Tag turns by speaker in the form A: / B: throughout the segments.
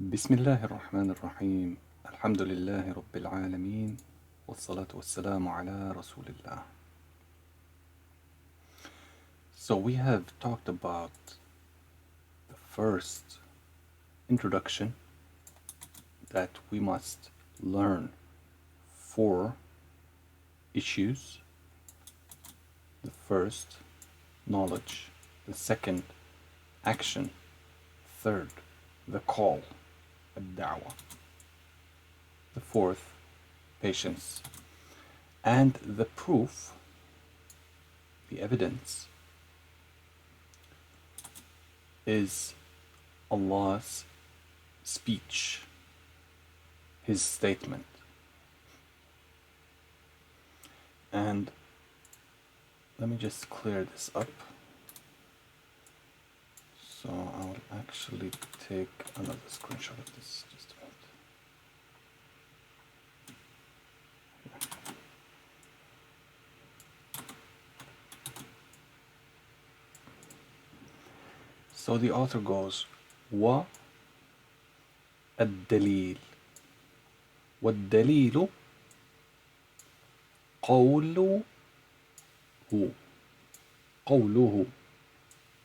A: بسم الله الرحمن الرحيم الحمد لله رب العالمين والصلاة والسلام على رسول الله. So we have talked about the first introduction that we must learn four issues. The first, knowledge. The second, action. Third, the call, ad-da'wah. The fourth, patience. And the proof, the evidence, is Allah's speech, His statement. And let me just clear this up. So I'll actually take another screenshot of this, just a minute. So the author goes, wa ad-dalil. وَالدَّلِيلُ قَوْلُهُ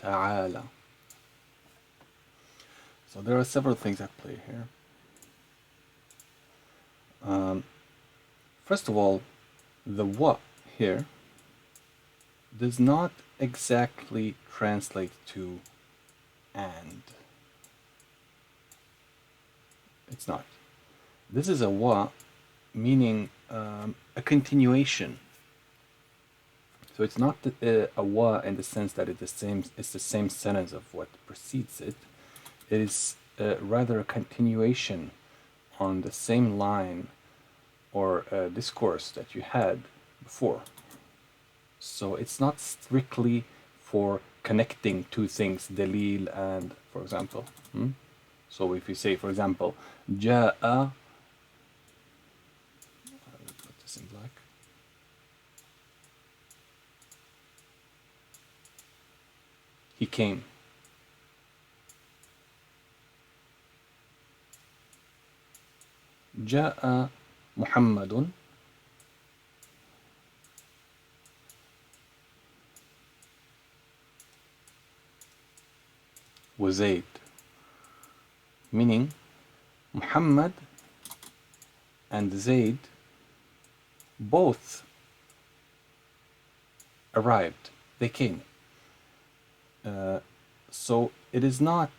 A: Taalaa. So there are several things at play here. First of all, the wa here does not exactly translate to and. It's not. This is a wa meaning a continuation. So it's not a wa in the sense that it's the same sentence of what precedes it. It is rather a continuation on the same line or discourse that you had before. So it's not strictly for connecting two things, dalil and, for example. So if you say, for example, ja'a, I'll put this in black. He came. جاء محمد وزيد, meaning Muhammad and Zayd both arrived, they came. So it is not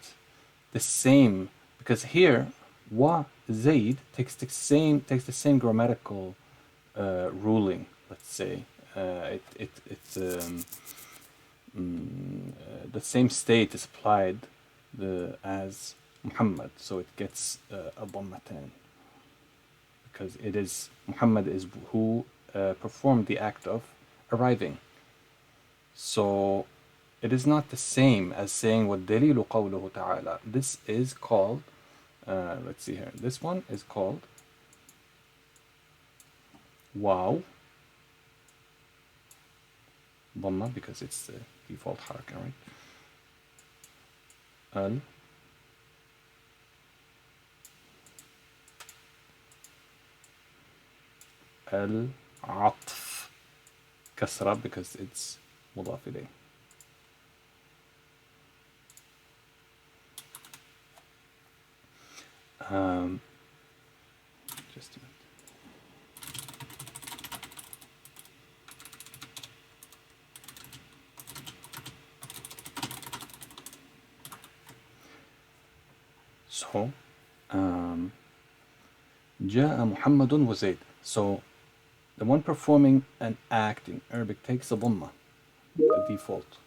A: the same, because here wa Zayd takes the same grammatical ruling. Let's say it's the same state is applied as Muhammad, so it gets a dhammatan, because it is Muhammad is who performed the act of arriving. So it is not the same as saying وَالدَّلِيلُ قَوْلُهُ تَعَالَى. This is called, let's see here, this one is called wow dhamma, because it's the default haraka, right? Al-atf kasra, because it's mudaf ilayh. Just a minute. So, جاء محمد وزيد. So, the one performing an act in Arabic takes a dhamma, the default.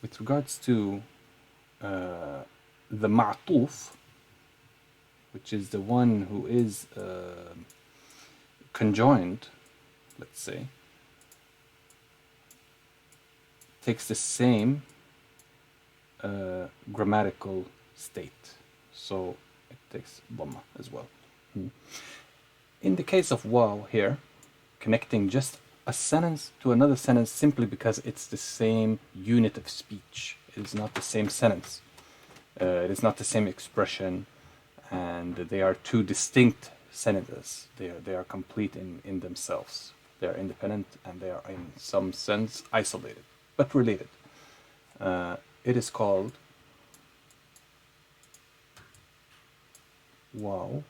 A: With regards to the ma'tuf, which is the one who is conjoined, let's say, takes the same grammatical state. So it takes dhamma as well. In the case of waw here, connecting just a sentence to another sentence simply because it's the same unit of speech. It is not the same sentence. It is not the same expression, and they are two distinct sentences. They are complete in themselves. They are independent, and they are in some sense isolated, but related. It is called wow.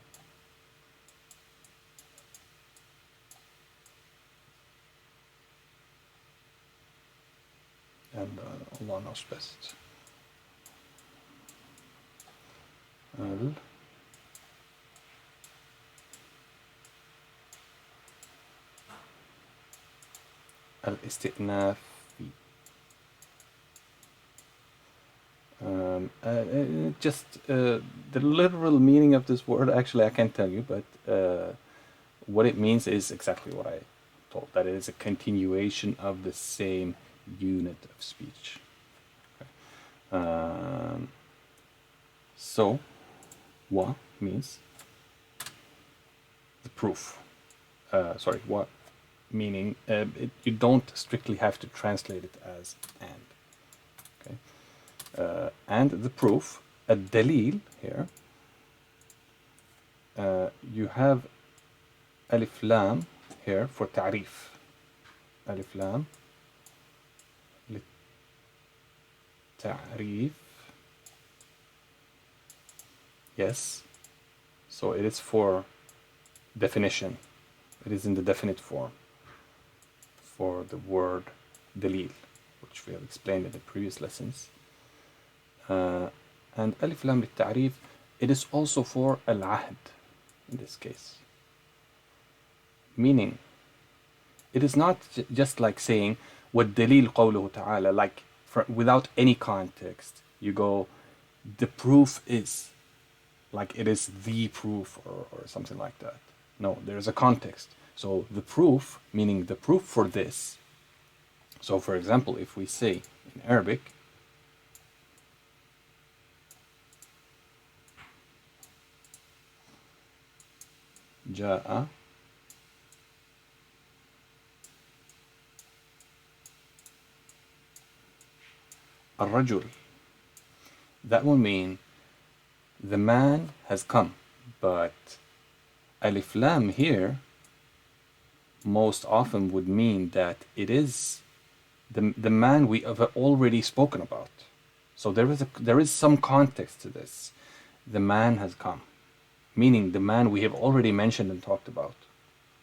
A: And Allah knows best. Al-Isti'naf. Just the literal meaning of this word, actually, I can't tell you, but what it means is exactly what I told, that it is a continuation of the same unit of speech. Okay. So, wa means the proof. Sorry, wa meaning you don't strictly have to translate it as and. Okay. And the proof, a dalil here, you have alif lam here for ta'rif. Alif lam ta'rif. Yes. So it is for definition. It is in the definite form for the word dalil, which we have explained in the previous lessons. And alif lam ta'rif, it is also for al-ahd in this case. Meaning, it is not just like saying what dalil qawluhu ta'ala, like without any context. You go, the proof is, like it is the proof or something like that. No, there is a context. So the proof, meaning the proof for this. So for example, if we say in Arabic, جاء الرجل, that will mean the man has come. But alif lam here most often would mean that it is the man we have already spoken about. So there is some context to this. The man has come, meaning the man we have already mentioned and talked about,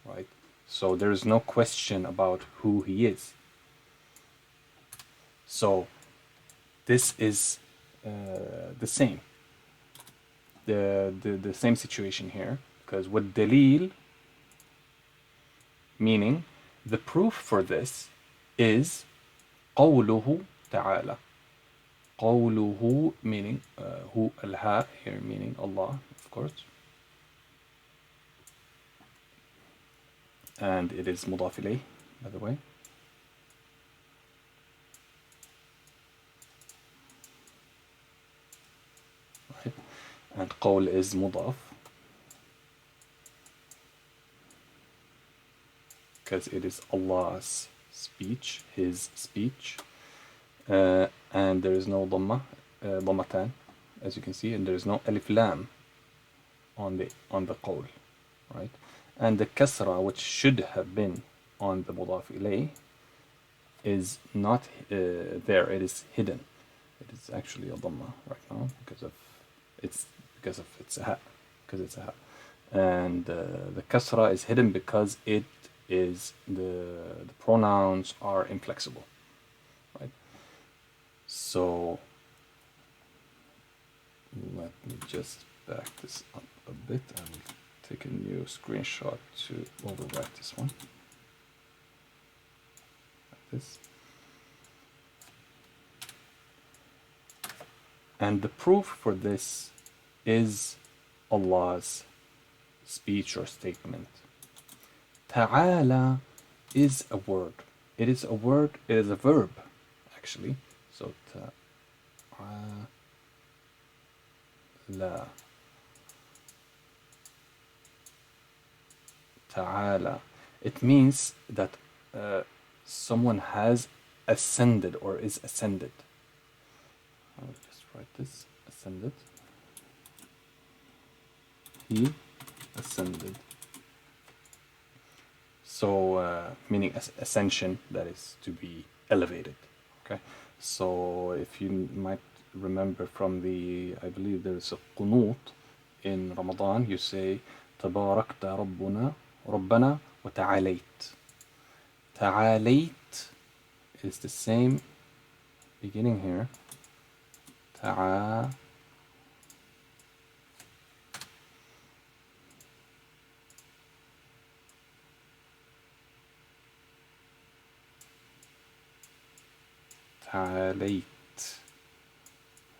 A: right? So there is no question about who he is. So this is the same. The same situation here, because with dalil, meaning the proof for this is قوله تعالى. قوله meaning who, al-ha here meaning Allah, of course. And it is mudaf ilayh, by the way. Right. And qawl is mudaf, because it is Allah's speech, his speech. And there is no dhamma, dhammatan, as you can see, and there is no alif lam on the qawl, right? And the kasra, which should have been on the mudaf ilayh, is not there. It is hidden. It is actually a dhamma right now because it's a ha, because it's a ha. And the kasra is hidden because it is the pronouns are inflexible, right? So let me just back this up a bit. I will take a new screenshot to overwrite this one, like this. And the proof for this is Allah's speech or statement. Ta'ala is a word. It is a word, it is a verb, actually. So ta'ala. Ta'ala. It means that someone has ascended or is ascended. I will just write this, ascended. He ascended. So, meaning ascension, that is to be elevated. Okay. So, if you might remember from I believe there's a qunut in Ramadan, you say, تباركت ربنا وتعاليت. تعاليت is the same beginning here. تعاليت.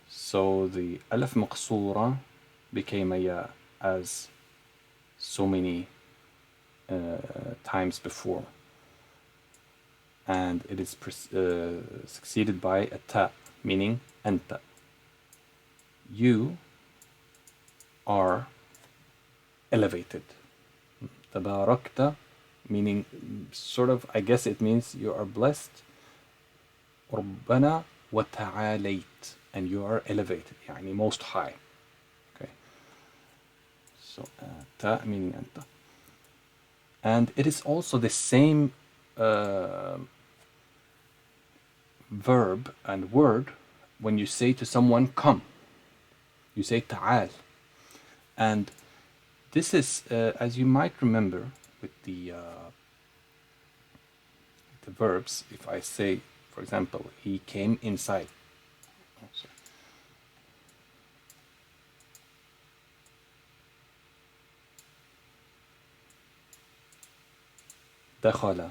A: So the alif maqsura became a ya as so many times before. And it is succeeded by a ta, meaning anta. You are elevated. Tabarakta, meaning sort of, I guess it means you are blessed. ربنا وتعاليت, and you are elevated, يعني most high. Okay. So ta meaning anta. And it is also the same verb and word when you say to someone come. You say ta'al. And this is, as you might remember with the verbs, if I say, for example, he came inside. Oh, sorry. دخل.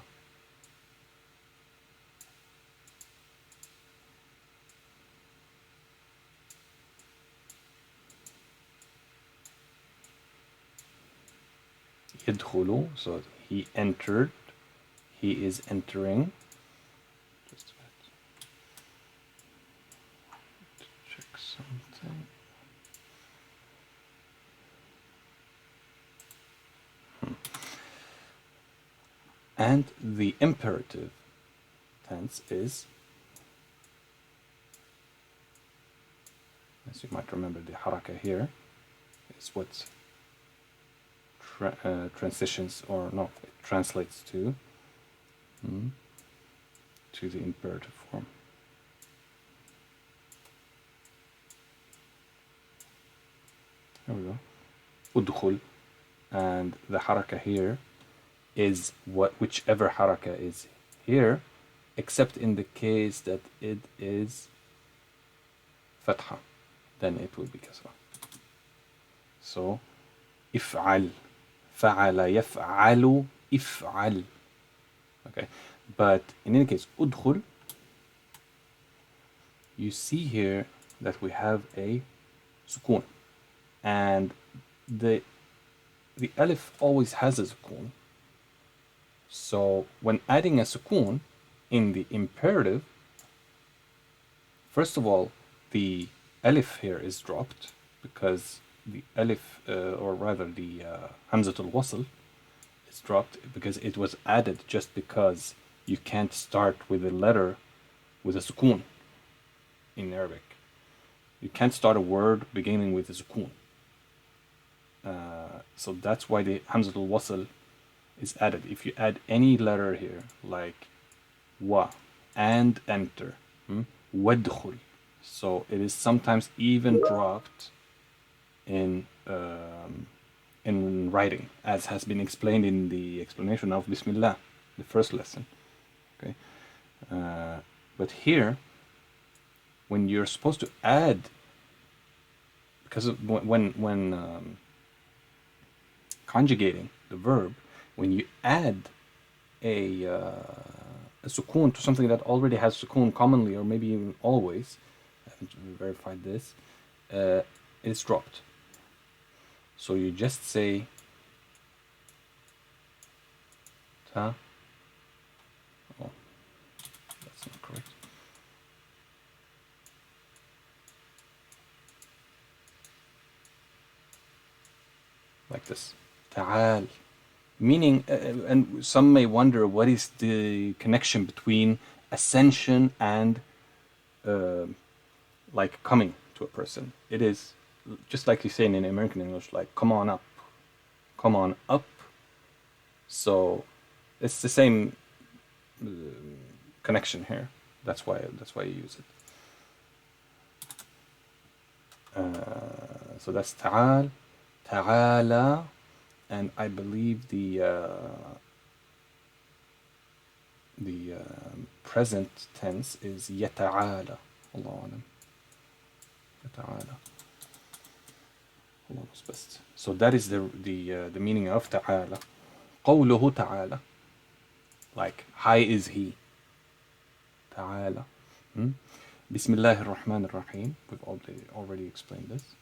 A: يدخل, so he entered, he is entering. Just a minute to check something. And the imperative tense is, as you might remember, the haraka here is what transitions, or no, it translates to the imperative form. There we go. Udkhul, and the haraka here is whichever haraka is here, except in the case that it is fatha, then it will be kasra. So if'al, fa'ala yaf'alu, if'al. Okay, but in any case, udkhul, you see here that we have a sukun, and the alif always has a sukun. So when adding a sukun in the imperative, first of all, the alif here is dropped, because the alif, or rather the hamzatul wasl, is dropped because it was added just because you can't start with a letter with a sukun in Arabic. You can't start a word beginning with a sukun. So that's why the hamzatul wasl is added. If you add any letter here, like wa and enter, wadkhul, so it is sometimes even dropped in writing, as has been explained in the explanation of Bismillah, the first lesson. Okay, but here, when you're supposed to add, because when conjugating the verb, when you add a sukun to something that already has sukun commonly, or maybe even always, I haven't verified this, it's dropped. So you just say ta. Oh, that's not correct. Like this, ta'al. Meaning, and some may wonder, what is the connection between ascension and like coming to a person. It is just like you say in American English, like come on up, come on up. So it's the same connection here. That's why you use it. So that's ta'al, ta'ala, and I believe the present tense is yata'ala. Allahu alam. Yata'ala. Allah knows best. So that is the meaning of ta'ala. قوله ta'ala, like high is he. Ta'ala. Bismillah ar-Rahman ar-Rahim. We've already explained this.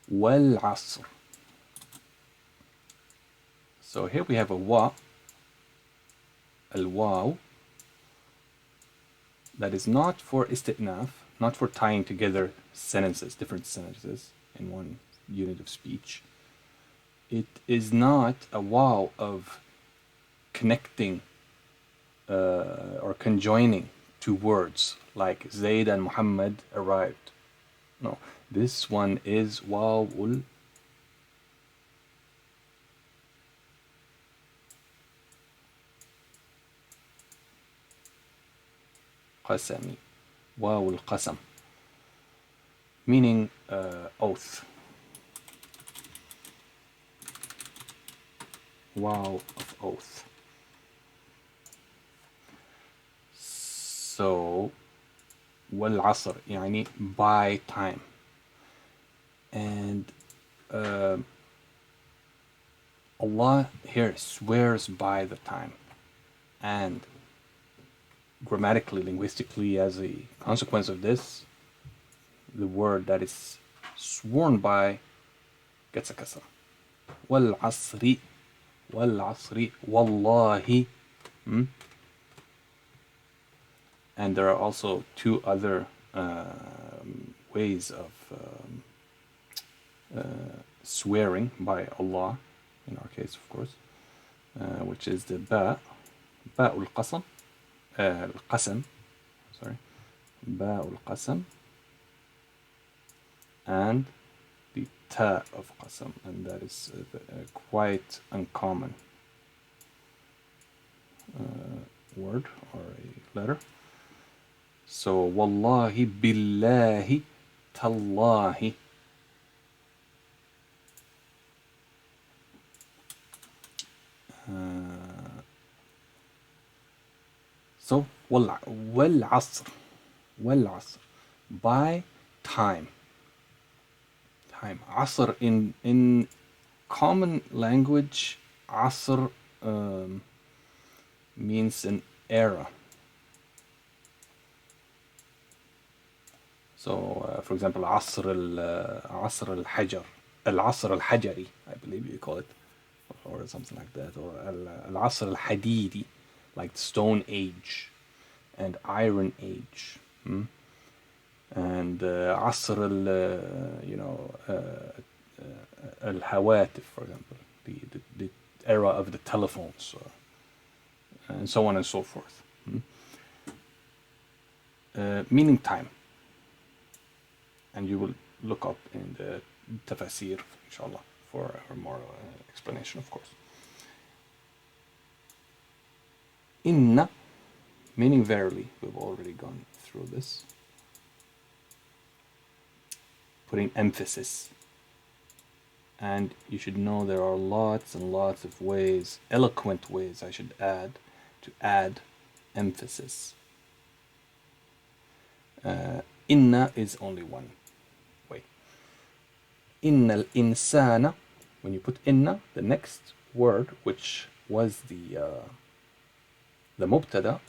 A: Wal-Asr. So here we have a wa, al-waw, that is not for isti'naf, not for tying together sentences, different sentences in one unit of speech. It is not a waw of connecting or conjoining two words like Zayd and Muhammad arrived. No, this one is wawul qasami, wawul qasam, meaning oath. Waw of oath. So wal-asr يعني by time, and Allah here swears by the time, and grammatically, linguistically, as a consequence of this, the word that is sworn by gets a kasra. Wal-asri, wal-asri, wallahi. And there are also two other ways of swearing by Allah, in our case, of course, which is the ba'ul qasam, al-qasam, sorry, ba'ul qasam, and the ta of qasam, and that is quite uncommon word or a letter. So wallahi billahi tallahi. So wal-asr, wal-asr, by time. Time. Asr in common language, asr means an era. So, for example, Asr al-Hajar, Al-Asr al-Hajari, I believe you call it, or something like that, or Al-Asr al-Hadidi, like Stone Age and Iron Age, and Asr al-Hawatif, for example, the era of the telephones, and so on and so forth, meaning time. And you will look up in the tafasir, inshallah, for more explanation, of course. Inna, meaning verily. We've already gone through this. Putting emphasis. And you should know there are lots and lots of ways, eloquent ways, I should add, to add emphasis. Inna is only one way. Inna al-insana, when you put inna, the next word, which was the mubtada,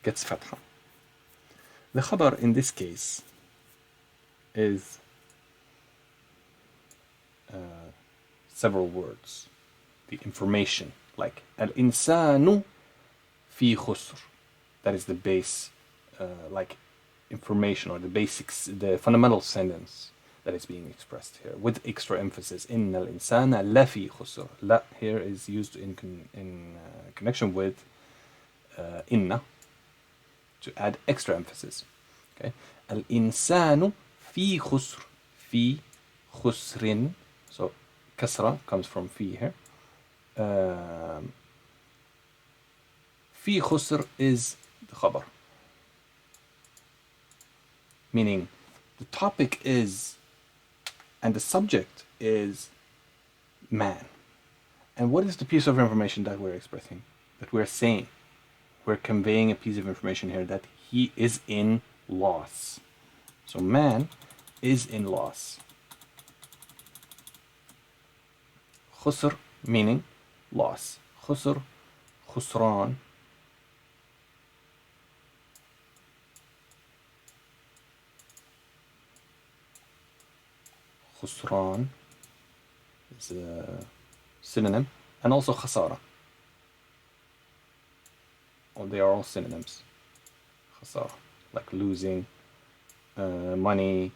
A: gets fatha. The khabar in this case is several words. The information, like al-insanu fi khusr. That is the base, like information, or the basics, the fundamental sentence. that is being expressed here with extra emphasis. إن الإنسان لفي خسر. La here is used in connection with إن to add extra emphasis. Okay. الإنسان في خسر. في خسر. So kasra comes from في here. في خسر is the khabar, meaning the topic is and the subject is man. And what is the piece of information that we're expressing, that we're saying? We're conveying a piece of information here that he is in loss. So man is in loss. خسر meaning loss. خسر, خسران. خسران is a synonym, and also خسارة. Well, they are all synonyms. خسارة, like losing money,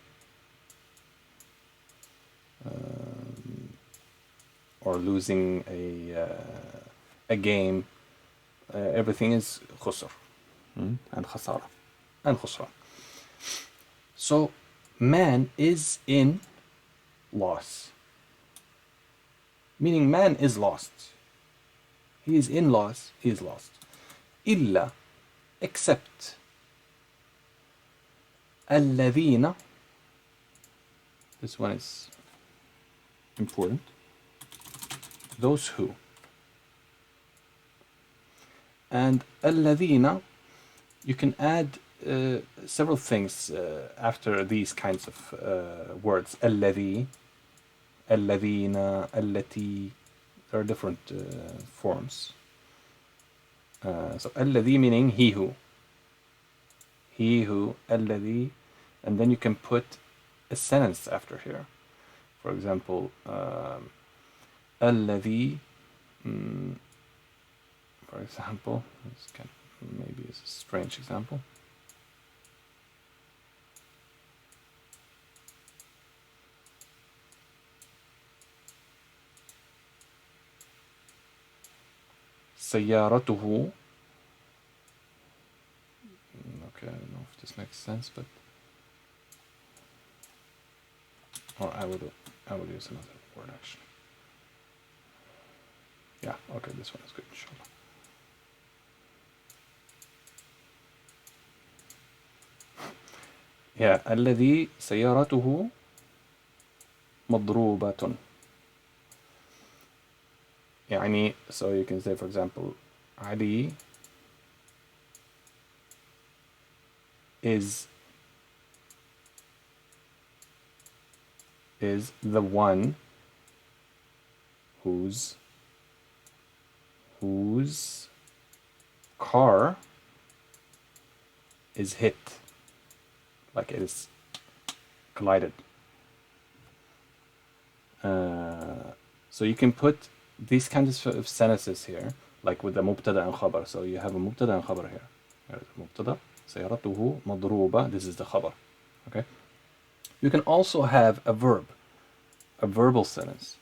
A: or losing a game. Everything is خسر and خسارة and خسران. So man is in loss, meaning man is lost. He is in loss, he is lost. إلا, except الذين, this one is important, those who. And الذين, you can add several things after these kinds of words. الذي, الذين, التي, there are different forms. So الذي meaning he who, الذي, and then you can put a sentence after here. For example, الذي, for example, this can maybe is a strange example. سيارته. Okay, I don't know if this makes sense, but or I will use another word actually. Yeah, okay, this one is good, inshallah. Yeah, الذي سيارته مضروبة. يعني, so you can say, for example, Ali is the one whose car is hit, like it is collided. So you can put these kinds of sentences here, like with the mubtada and khabar. So you have a mubtada and khabar here. Here's the mubtada, سيارته مضروبة, this is the khabar. Okay. You can also have a verb, a verbal sentence,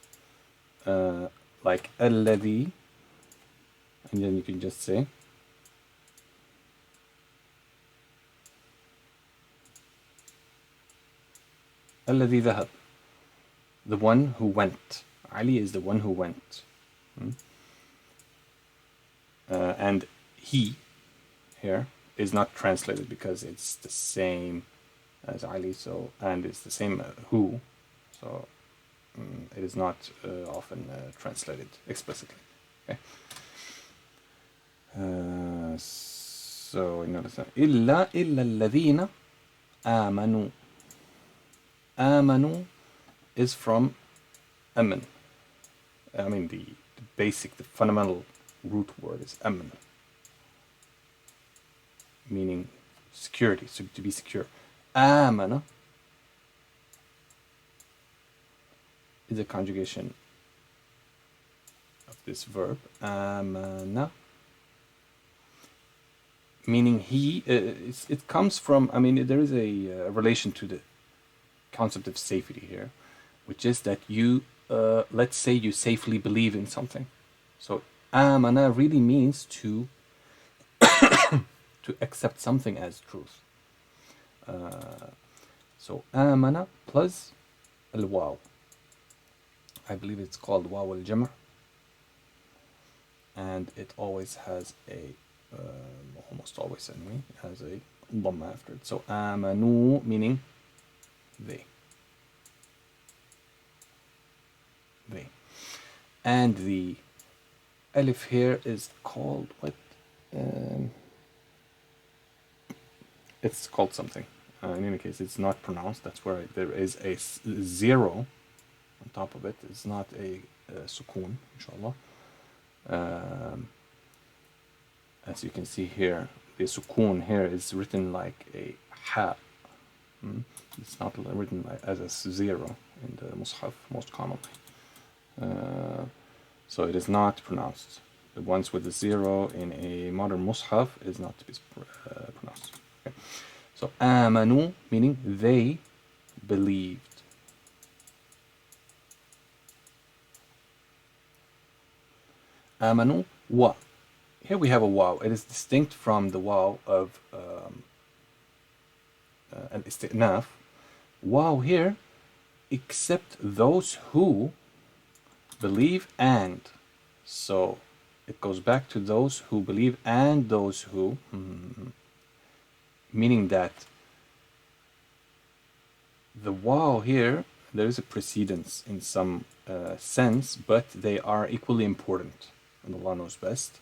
A: like الذي, and then you can just say الذي ذهب, the one who went. Ali is the one who went. And he here is not translated because it's the same as Ali, so, and it's the same who, so it is not often translated explicitly. Okay. So in order to إلا الذين آمنوا. آمنوا is from أمن. I mean the basic, the fundamental root word is أمن, meaning security, so to be secure. آمن is a conjugation of this verb آمن, meaning he. It comes from, I mean, there is a relation to the concept of safety here, which is that you, let's say you safely believe in something. So amana really means to accept something as truth. So amana plus al-waw. I believe it's called waw al-jam', and it always has a, almost always anyway, has a dhamma after it. So amanu meaning they. They. And the alif here is called what? It's called something. In any case, it's not pronounced. That's where there is a zero on top of it. It's not a sukoon, inshallah. As you can see here, the sukoon here is written like a ha. It's not written like as a zero in the mushaf most commonly. So it is not pronounced. The ones with the zero in a modern mushaf is not to be pronounced. Okay. So amanu meaning they believed. Amanu wa. Here we have a waw. It is distinct from the waw of al-isti'naf. Waw here, except those who believe and. So it goes back to those who believe and those who, meaning that the waw here, there is a precedence in some sense, but they are equally important, and Allah knows best.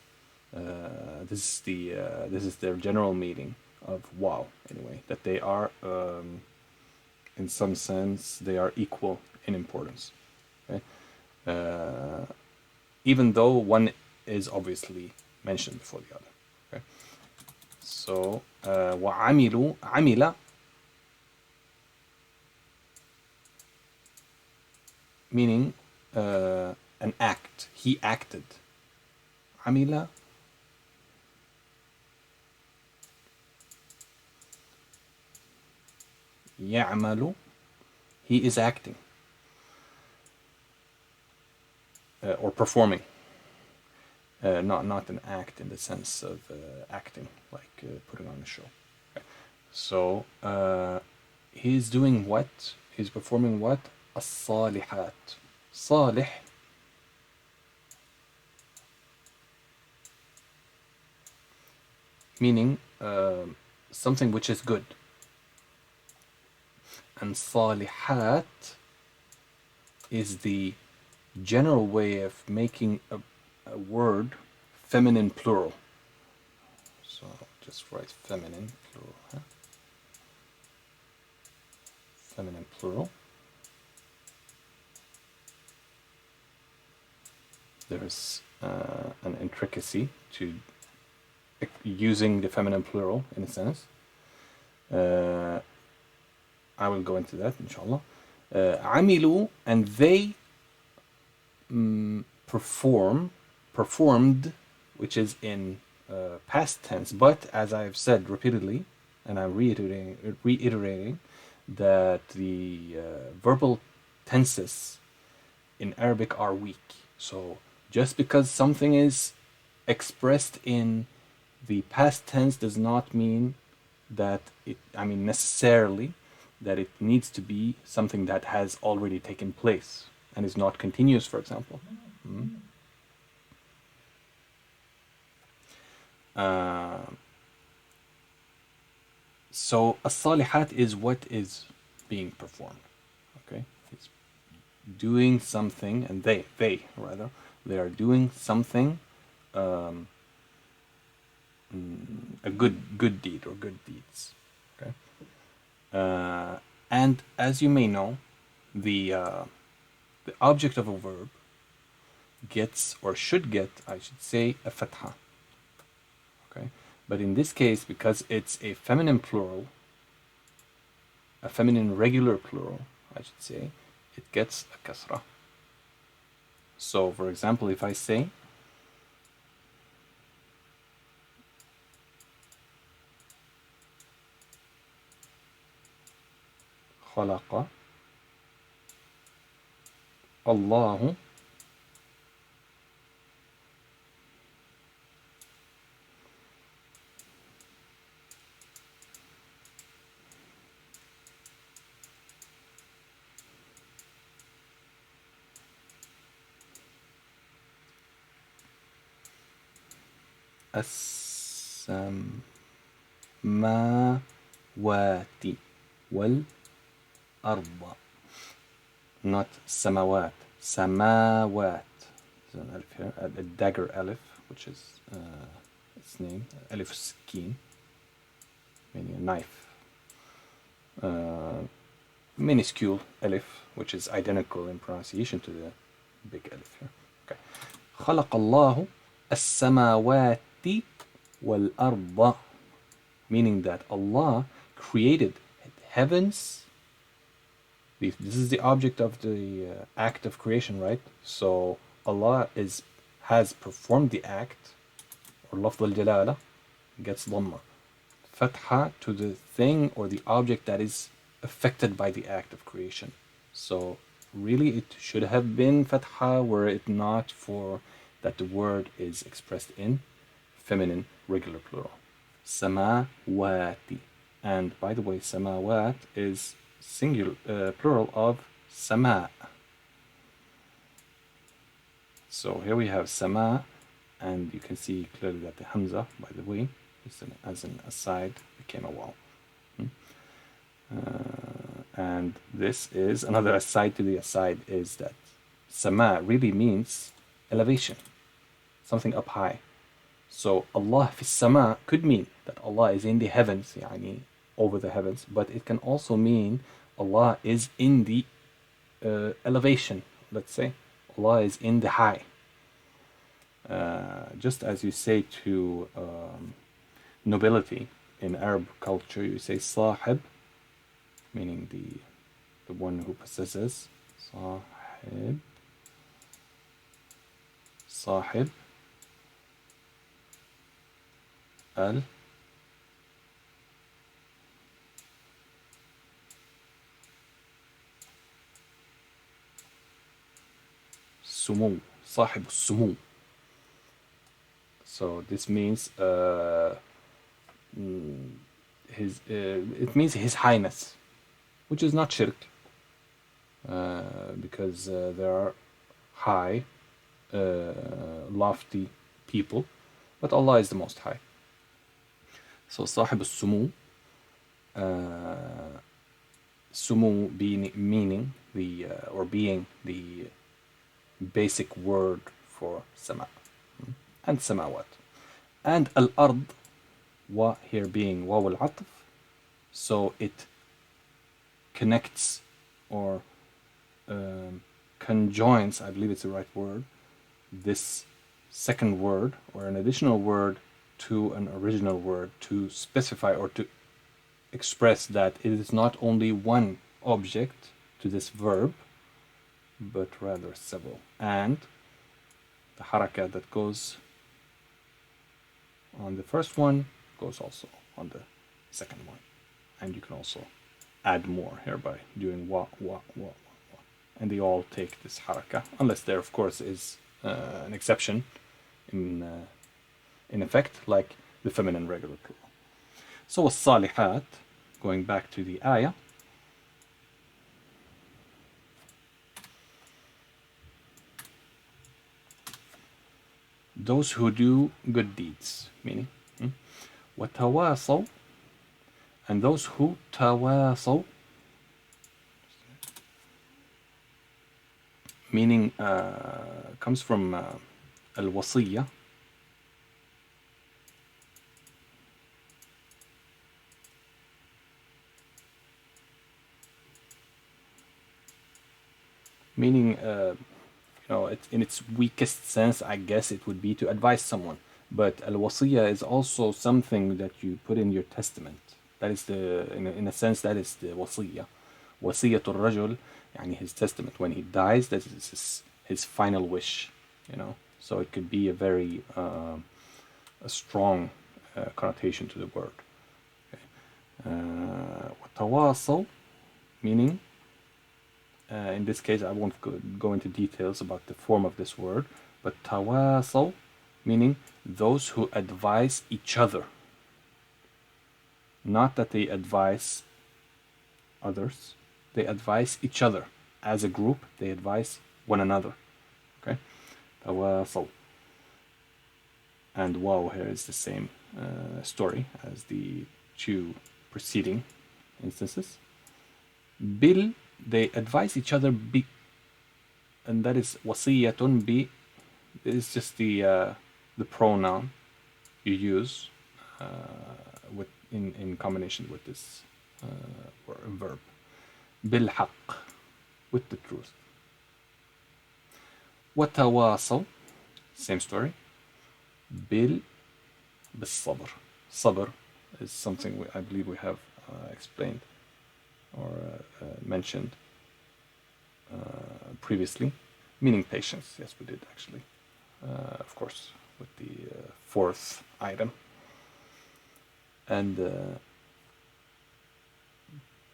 A: This is their general meaning of waw anyway, that they are in some sense they are equal in importance. Okay? Even though one is obviously mentioned before the other. Okay? So وَعَمِلُوا عَمِلَ meaning an act. He acted. عَمِلَ يَعْمَلُ he is acting. Or performing. Not an act in the sense of acting, like putting on a show. Okay. So he's doing what? He's performing what? As-salihat. Salih meaning something which is good. And salihat is the general way of making a word feminine plural. So just write feminine plural. Huh? Feminine plural. There's an intricacy to using the feminine plural in a sense. I will go into that inshallah. Amilu, and they performed, which is in past tense, but as I've said repeatedly, and I'm reiterating that the verbal tenses in Arabic are weak. So just because something is expressed in the past tense does not mean that necessarily that it needs to be something that has already taken place and is not continuous, for example. So as-salihat is what is being performed. Okay, it's doing something, and they are doing something, a good deed or good deeds. Okay, and as you may know, the object of a verb gets, or should get, I should say, a fatha. Okay, but in this case, because it's a feminine plural, a feminine regular plural, I should say, it gets a kasra. So, for example, if I say خلق الله السماوات والأرض. Not samawat, samawat. There's an alif here, a dagger alif, which is its name, alif skin, meaning a knife. Minuscule alif, which is identical in pronunciation to the big alif here. Okay. خلق الله السماوات والأرض, meaning that Allah created heavens. This is the object of the act of creation, right? So Allah has performed the act, or lafz al-jalala gets dhamma, fatha to the thing or the object that is affected by the act of creation. So really it should have been fatha were it not for that the word is expressed in feminine regular plural. Samawati. And by the way, samawat is singular plural of sama. So here we have sama, and you can see clearly that the hamza, by the way, as an aside, became a waw. And this is another aside to the aside, is that sama really means elevation, something up high. So Allah fi sama could mean that Allah is in the heavens, yani over the heavens, but it can also mean Allah is in the elevation, let's say. Allah is in the high. Just as you say to nobility in Arab culture, you say sahib, meaning the one who possesses. Sahib al sumu, sahib sumu. So this means it means His Highness, which is not shirk, because there are high, lofty people, but Allah is the Most High. So Sahib al-Sumu, Sumu meaning the or being the basic word for sama, and samawat, and al-ard, wa here being waw al-atf, so it connects or conjoins, I believe it's the right word, this second word or an additional word to an original word to specify or to express that it is not only one object to this verb, but rather several. And the haraka that goes on the first one goes also on the second one. And you can also add more here by doing wa. And they all take this haraka, unless there, of course, is an exception in effect, like the feminine regular plural. So as-salihat, going back to the ayah, those who do good deeds, meaning وَتَوَاصَوْا, and those who tawasaw, meaning comes from al-wasiyya, meaning in its weakest sense, I guess it would be to advise someone. But al-wasiyya is also something that you put in your testament. That is in a sense, that is the wasiyya. Wasiyatul rajul, yani his testament. When he dies, that is his final wish, So it could be a very a strong connotation to the word. وَتَوَاصَوْا meaning, in this case I won't go into details about the form of this word, but tawasaw, meaning those who advise each other. Not that they advise others, they advise each other. As a group, they advise one another. Okay? Tawasaw. And wow here is the same story as the two preceding instances. Bil, they advise each other bi, and that is wasiyatun bi. It is just the pronoun you use with in combination with this verb. Bil haqq, with the truth. Watawasaw, same story. Bil بالصبر. Sabr is something I believe we have explained or mentioned previously, meaning patience. Yes, we did actually. Of course, with the fourth item. And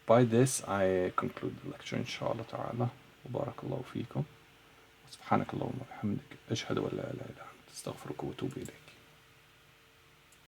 A: by this I conclude the lecture, inshallah ta'ala. وبارك الله فيكم. سبحانك اللهم وبحمدك أشهد أن لا إله إلا أنت أستغفرك وأتوب إليك.